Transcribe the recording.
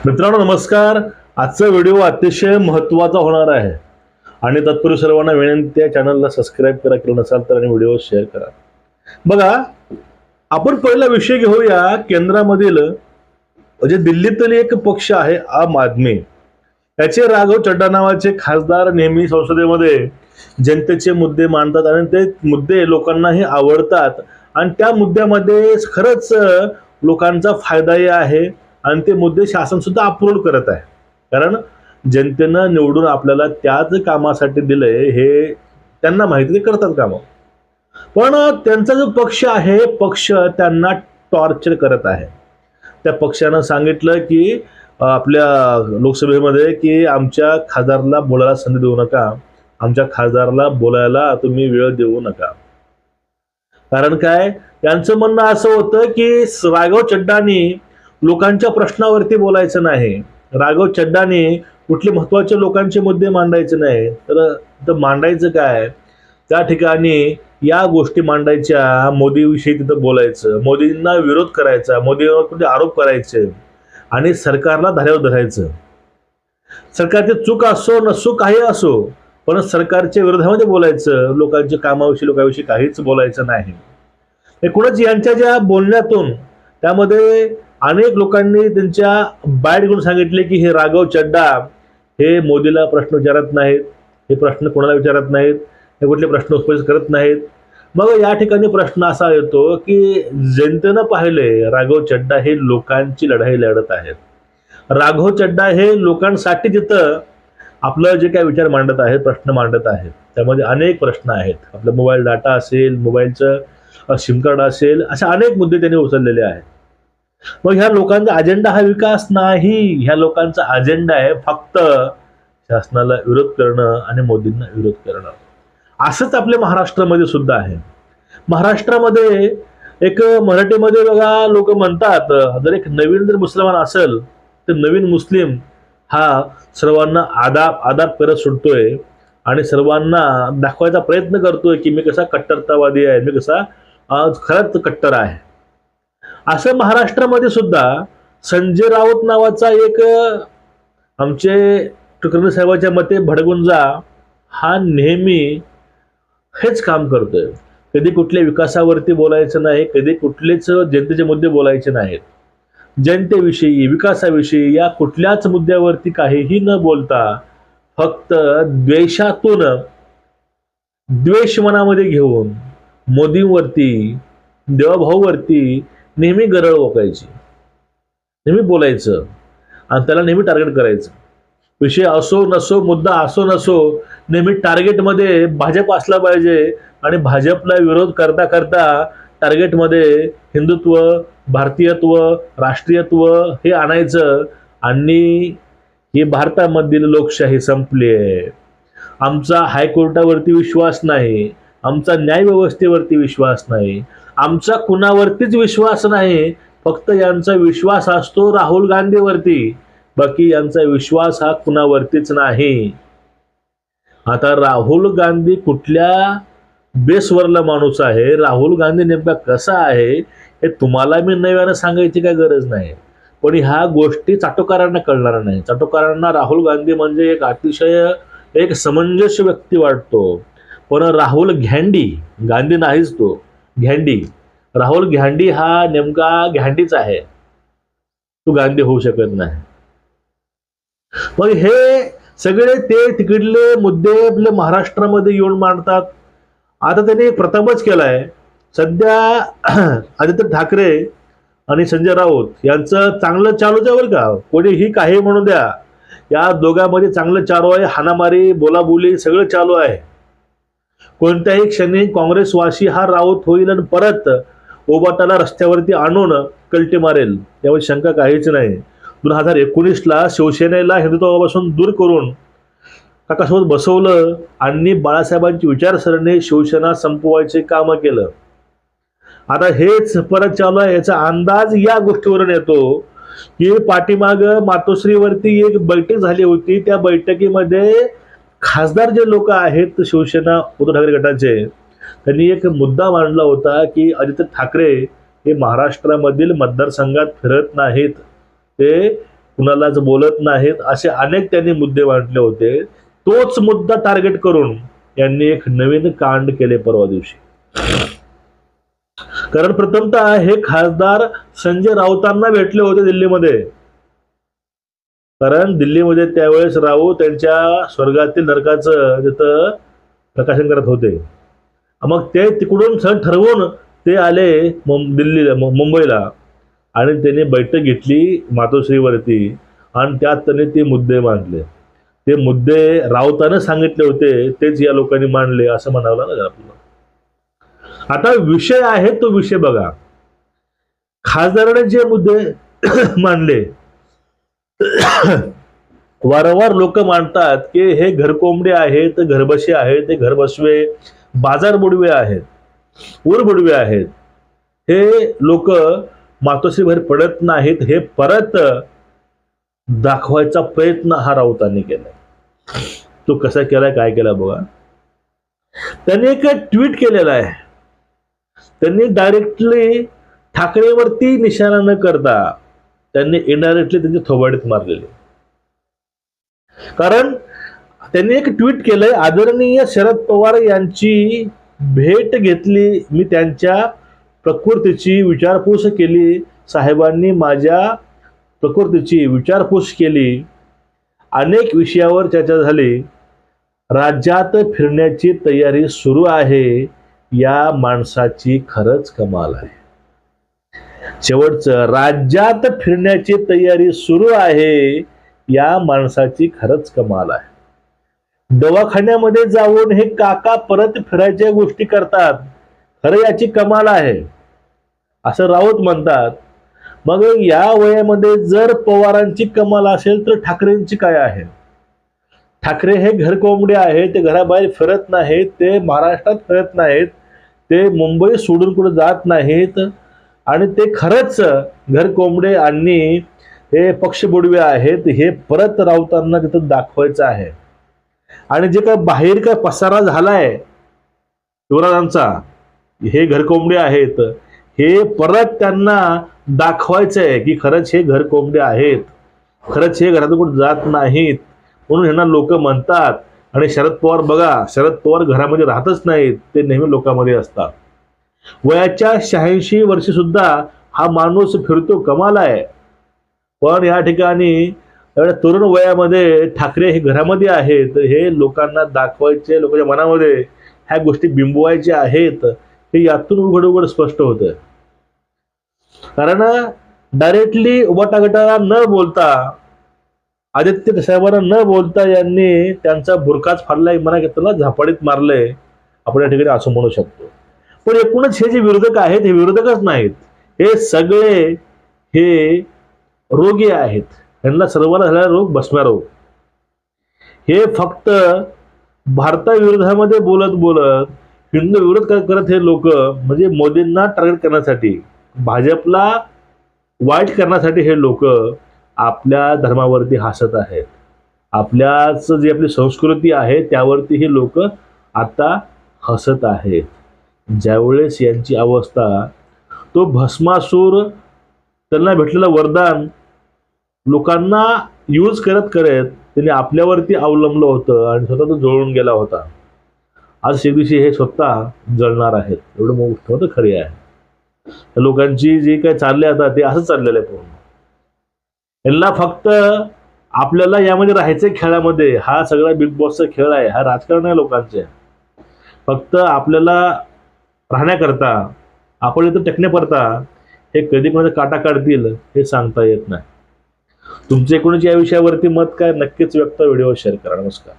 मित्रांनो नमस्कार. आजचा व्हिडिओ अतिशय महत्त्वाचा होणार आहे आणि तत्पूर्वी सर्वांना विनंती आहे, चॅनलला सबस्क्राईब करा केलं नसाल तर आणि व्हिडिओ शेअर करा. बघा, आपण पहिला विषय घेऊया केंद्रामधील म्हणजे दिल्लीतील एक पक्ष आहे आम आदमी. त्याचे राघव चड्डा नावाचे खासदार नेहमी संसदेमध्ये जनतेचे मुद्दे मांडतात आणि ते मुद्दे लोकांनाही आवडतात आणि त्या मुद्द्यामध्ये खरंच लोकांचा फायदाही आहे आणि ते मुद्दे शासन सुद्धा अप्रूव्ह करत आहे. कारण जनतेनं निवडून आपल्याला त्याच कामासाठी दिलंय हे त्यांना माहिती, ते करतात कामं. पण त्यांचा जो पक्ष आहे, पक्ष त्यांना टॉर्चर करत आहे. त्या पक्षानं सांगितलं की आपल्या लोकसभेमध्ये की आमच्या खासदाराला बोलायला संधी देऊ नका, आमच्या खासदाराला बोलायला तुम्ही वेळ देऊ नका. कारण काय, त्यांचं म्हणणं असं होतं की राघव चड्डानी लोकांच्या प्रश्नावरती बोलायचं नाही, राघव चड्डानी कुठले महत्वाचे लोकांचे मुद्दे मांडायचे नाही, तर मांडायचं काय, त्या ठिकाणी या गोष्टी मांडायच्या, मोदीविषयी तिथं बोलायचं, मोदींना विरोध करायचा, मोदींवर कुठे आरोप करायचे आणि सरकारला धाऱ्यावर धरायचं. सरकारची चूक असो नसो काही असो, पण सरकारच्या विरोधामध्ये बोलायचं, लोकांच्या कामाविषयी लोकांविषयी काहीच बोलायचं नाही. एकूणच यांच्या ज्या बोलण्यातून त्यामध्ये अनेक लोकांनी त्यांच्या बाईट घेऊन सांगितले की हे राघव चड्डा हे मोदीला प्रश्न विचारत नाहीत, हे प्रश्न कोणाला विचारत नाहीत, हे कुठले प्रश्न उपस्थित करत नाहीत. मग या ठिकाणी प्रश्न असा येतो की जनतेनं पाहिले राघव चड्डा हे लोकांची लढाई लढत आहेत. राघव चड्डा हे लोकांसाठी तिथं आपलं जे काही विचार मांडत आहेत, प्रश्न मांडत आहेत, त्यामध्ये अनेक प्रश्न आहेत. आपलं मोबाईल डाटा असेल, मोबाईलचं सिम कार्ड असेल, असे अनेक मुद्दे त्यांनी उचललेले आहेत. मग ह्या लोकांचा अजेंडा हा विकास नाही, ह्या लोकांचा अजेंडा आहे फक्त शासनाला विरोध करणं आणि मोदींना विरोध करणं. असंच आपल्या महाराष्ट्रामध्ये सुद्धा आहे. महाराष्ट्रामध्ये एक मराठीमध्ये बघा लोक म्हणतात, जर एक नवीन जर मुसलमान असेल तर नवीन मुस्लिम हा सर्वांना आदाब करत सुटतोय आणि सर्वांना दाखवायचा प्रयत्न करतोय की मी कसा कट्टरतावादी आहे, मी कसा खरंच कट्टर आहे. असं महाराष्ट्रामध्ये सुद्धा संजय राऊत नावाचा एक आमचे तुकरणे साहेबांच्या मते भडगुंजा हा नेहमी हेच काम करतोय. कधी कुठल्या विकासावरती बोलायचं नाही, कधी कुठलेच जनतेचे मुद्दे बोलायचे नाहीत. जनतेविषयी, विकासाविषयी या कुठल्याच मुद्द्यावरती काहीही न बोलता फक्त द्वेषातून द्वेष मनामध्ये घेऊन मोदींवरती, देवाभाऊवरती नेहमी गरळ ओकायची, नेहमी बोलायचं आणि त्याला नेहमी टार्गेट करायचं. विषय असो नसो, मुद्दा असो नसो, नेहमी टार्गेटमध्ये भाजप असला पाहिजे आणि भाजपला विरोध करता करता टार्गेटमध्ये हिंदुत्व, भारतीयत्व, राष्ट्रीयत्व हे आणायचं आणि ही भारतामधील लोकशाही संपली आहे. आमचा हायकोर्टावरती विश्वास नाही, आमचा न्यायव्यवस्थेवरती विश्वास नाही, आमचा कुणावरतीच विश्वास नाही, फक्त यांचा विश्वास असतो राहुल गांधीवरती, बाकी यांचा विश्वास हा कुणावरतीच नाही. आता राहुल गांधी कुठल्या बेसवरला माणूस आहे, राहुल गांधी नेमका कसा आहे हे तुम्हाला मी नव्यानं सांगायची काय गरज नाही. पण ह्या गोष्टी चाटोकारांना कळणार नाही. चाटोकारांना राहुल गांधी म्हणजे एक अतिशय एक समंजस व्यक्ती वाटतो, पण राहुल घॅंडी, गांधी नाहीच तो, घॅंडी. राहुल घॅंडी हा नेमका घॅंडीच आहे, तो गांधी होऊ शकत नाही. मग हे सगळे ते तिकडले मुद्दे आपल्या महाराष्ट्रामध्ये येऊन मांडतात. आता त्यांनी प्रथमच केलाय, सध्या आदित्य ठाकरे आणि संजय राऊत यांचं चांगलं चालूच आहे बरं का. कोणीही काही म्हणू द्या, या दोघांमध्ये चांगलं चालू आहे, हाणामारी, बोलाबोली सगळं चालू आहे. कोणत्याही क्षणी काँग्रेसवासी हा राऊत होईल आणि परत ओबाटाला रस्त्यावरती आणून कलटी मारेल, यामध्ये शंका काहीच नाही. 2019ला शिवसेनेला हिंदुत्वापासून दूर करून काकासोबत बसवलं आणि बाळासाहेबांची विचारसरणी शिवसेना संपवायचे काम केलं. आता हेच परत चालू आहे. याचा अंदाज या गोष्टीवरून येतो की पाठीमाग मातोश्रीवरती एक बैठक झाली होती. त्या बैठकीमध्ये खासदार जे लोक आहेत शिवसेना उद्धव ठाकरे गटाचे, त्यांनी एक मुद्दा मांडला होता की आदित्य ठाकरे हे महाराष्ट्रामधील मतदारसंघात फिरत नाहीत, ते कुणालाच बोलत नाहीत, असे अनेक त्यांनी मुद्दे मांडले होते. तोच मुद्दा टार्गेट करून यांनी एक नवीन कांड केले परवा दिवशी. कारण प्रथमतः हे खासदार संजय राऊतांना भेटले होते दिल्लीमध्ये. कारण दिल्लीमध्ये त्यावेळेस राऊत त्यांच्या स्वर्गातील नरकाचं तिथं प्रकाशन करत होते. मग ते तिकडून सण ठरवून ते आले दिल्लीला, मुंबईला, आणि त्यांनी बैठक घेतली मातोश्रीवरती आणि त्यात त्यांनी ते मुद्दे मांडले. ते मुद्दे राऊताने सांगितले होते तेच या लोकांनी मांडले असं म्हणावं लागेल आपल्याला. आता विषय आहे तो विषय बघा. खासदाराने जे मुद्दे मांडले, वारंवार लोक मांडतात की हे घरकोंबडे आहेत, घरबसे आहेत, ते घरबसवे बाजार बुडवे आहेत, ऊर बुडवे आहेत. हे लोक मातोश्री बाहेर पडत नाहीत हे परत दाखवायचा प्रयत्न हा राऊतांनी केला. तो कसा केलाय, काय केला बघा. त्यांनी एक ट्विट केलेला आहे. त्यांनी डायरेक्टली ठाकरेवरती निशाणा न करता त्यांनी इनडायरेक्टली त्यांच्या थोबाडीत मारलेले. कारण त्यांनी एक ट्विट केलंय, आदरणीय शरद पवार यांची भेट घेतली, मी त्यांच्या प्रकृतीची विचारपूस केली, साहेबांनी माझ्या प्रकृतीची विचारपूस केली, अनेक विषयावर चर्चा झाली, राज्यात फिरण्याची तयारी सुरू आहे, या माणसाची खरंच कमाल आहे. शेवटचं, राज्यात फिरण्याची तयारी सुरू आहे, या माणसाची खरंच कमाल आहे. दवाखान्यामध्ये जाऊन हे काका परत फिरायच्या गोष्टी करतात, खरं याची कमाल आहे असं राऊत म्हणतात. मग या वयामध्ये जर पवारांची कमाल असेल तर ठाकरेंची काय आहे? ठाकरे हे घरकोंबडे आहेत, ते घराबाहेर फिरत नाहीत, ते महाराष्ट्रात फिरत नाहीत, ते मुंबई सोडून कुठे जात नाहीत, आणि ते खरंच घरकोंबडे आणि हे पक्षबुडवे आहेत हे परत राऊतांना तिथं दाखवायचं आहे. आणि जे काय बाहेर काय पसारा झालाय युवराजांचा, हे घरकोंबडे आहेत, हे परत त्यांना दाखवायचं आहे की खरंच हे घरकोंबडे आहेत, खरंच हे घरातून कुठे जात नाहीत, म्हणून ह्यांना लोक म्हणतात. आणि शरद पवार बघा, शरद पवार घरामध्ये राहतच नाहीत, ते नेहमी लोकांमध्ये असतात. वयाच्या 86 वर्षी सुद्धा हा माणूस फिरतो, कमाल आहे. पण या ठिकाणी एवढ्या तरुण वयामध्ये ठाकरे हे घरामध्ये आहेत, हे लोकांना दाखवायचे, लोकांच्या मनामध्ये ह्या गोष्टी बिंबवायच्या आहेत, हे यातून उघड उघड स्पष्ट होतं. कारण डायरेक्टली उबाटा गटाला न बोलता, आदित्य साहेबांना न बोलता यांनी त्यांचा बुरखाच फाडलाय, म्हणा की त्याला झापाडीत मारलंय, आपण या ठिकाणी असं म्हणू शकतो. पण एकूणच हे जे विरोधक आहेत हे विरोधकच नाहीत, हे सगळे हे रोगी आहेत. यांना सर्वांना झालेला रोग भस्मा रोग. हे फक्त भारताविरोधामध्ये बोलत बोलत हिंदू विरोध करत हे लोक, म्हणजे मोदींना टार्गेट करण्यासाठी, भाजपला वाईट करण्यासाठी हे लोक आपल्या धर्मावरती हसत आहेत. आपल्याच जी आपली संस्कृती आहे त्यावरती हे लोक आता हसत आहेत. ज्यावेळेस यांची अवस्था, तो भस्मासूर त्यांना भेटलेलं वरदान लोकांना यूज करत करत त्यांनी आपल्यावरती अवलंबलं होतं आणि स्वतः तो जळून गेला होता. आज एक दिवशी हे स्वतः जळणार आहेत, एवढं मोठं खरे आहे. लोकांची जी काय चालले आता ते असं चाललेलं आहे पूर्ण. यांना फक्त आपल्याला यामध्ये राहायचं खेळामध्ये, हा सगळा बिग बॉसचा खेळ आहे, हा राजकारण आहे लोकांचे. फक्त आपल्याला राहण्याकरता, आपण इथं टेकण्याकरता हे कधी कोणाचा काटा काढतील हे सांगता येत नाही. तुमचे कोणाच्या या विषयावरती मत काय, नक्कीच व्यक्त व्हिडिओ शेअर करा. नमस्कार.